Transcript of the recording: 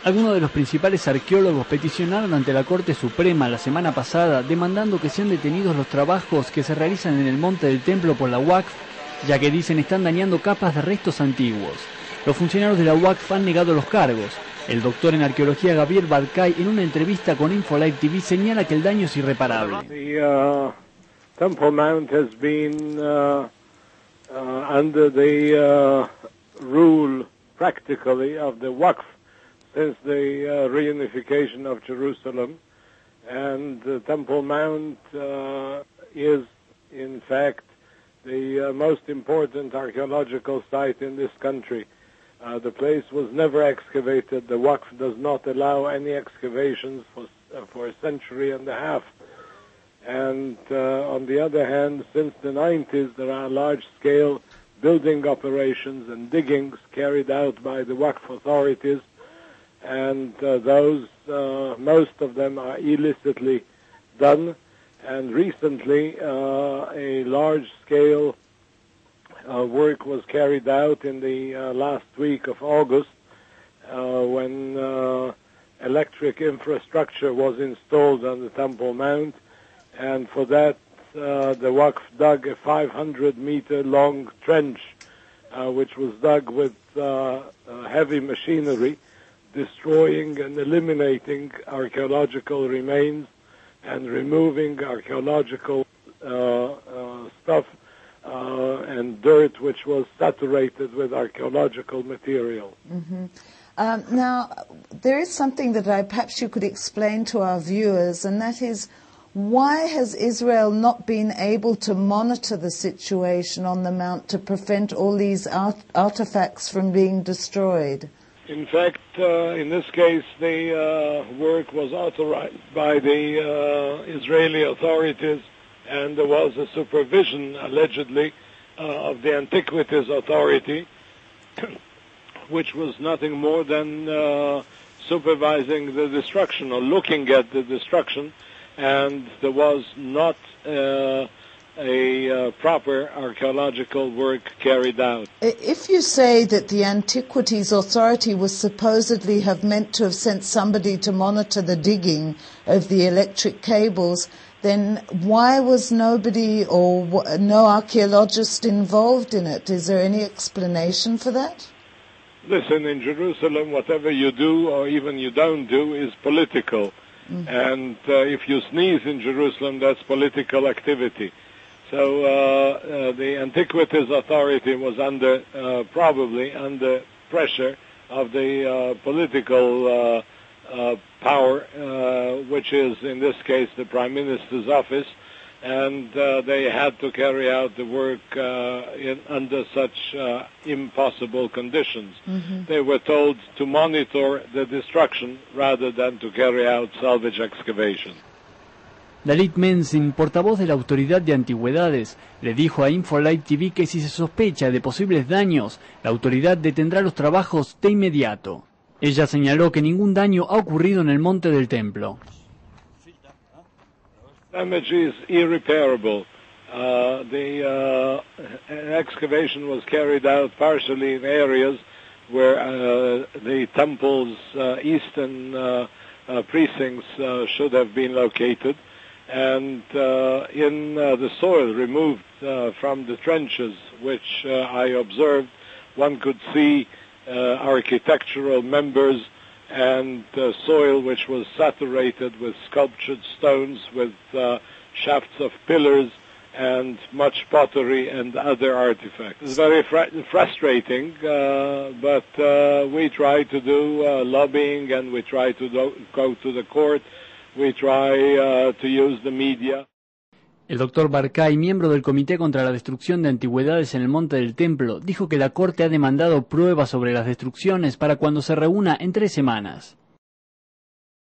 Algunos de los principales arqueólogos peticionaron ante la Corte Suprema la semana pasada demandando que sean detenidos los trabajos que se realizan en el Monte del Templo por la Wakf, ya que dicen están dañando capas de restos antiguos. Los funcionarios de la Wakf han negado los cargos. El doctor en arqueología Gabriel Barcay, en una entrevista con Infolive TV, señala que el daño es irreparable. The Temple Mount has been under the rule practically of the Wakf since the reunification of Jerusalem, and the Temple Mount is in fact the most important archaeological site in this country. The place was never excavated. The Wakf does not allow any excavations for a century and a half. And on the other hand, since the 90s, there are large-scale building operations and diggings carried out by the Wakf authorities, and those, most of them are illicitly done. And recently, a large-scale work was carried out in the last week of August when electric infrastructure was installed on the Temple Mount, and for that the Wakf dug a 500-meter long trench which was dug with heavy machinery, destroying and eliminating archaeological remains and removing archaeological stuff and dirt which was saturated with archaeological material. Mm-hmm. Now, there is something that perhaps you could explain to our viewers, and that is, why has Israel not been able to monitor the situation on the Mount to prevent all these artifacts from being destroyed? In fact, in this case, the work was authorized by the Israeli authorities, and there was a supervision, allegedly, of the Antiquities Authority, which was nothing more than supervising the destruction or looking at the destruction, and there was not a proper archaeological work carried out. If you say that the Antiquities Authority was supposedly have meant to have sent somebody to monitor the digging of the electric cables, then why was nobody or no archaeologist involved in it? Is there any explanation for that? Listen, in Jerusalem, whatever you do or even you don't do is political. Mm-hmm. And if you sneeze in Jerusalem, that's political activity. So the Antiquities Authority was probably under pressure of the political power, which is in this case the Prime Minister's office, and they had to carry out the work under such impossible conditions. Mm-hmm. They were told to monitor the destruction rather than to carry out salvage excavation. Dalit Menzin, portavoz de la Autoridad de Antigüedades, le dijo a Infolive TV que si se sospecha de posibles daños, la autoridad detendrá los trabajos de inmediato. Ella señaló que ningún daño ha ocurrido en el Monte del Templo. Damage is irreparable. The excavation was carried out partially in areas where the temple's eastern precincts should have been located, and in the soil removed from the trenches, which I observed, one could see architectural members and soil which was saturated with sculptured stones, with shafts of pillars, and much pottery and other artifacts. It's very frustrating, but we try to do lobbying, and we try to go to the court. We try to use the media. El doctor Barcay, miembro del Comité contra la Destrucción de Antigüedades en el Monte del Templo, dijo que la Corte ha demandado pruebas sobre las destrucciones para cuando se reúna en 3 semanas.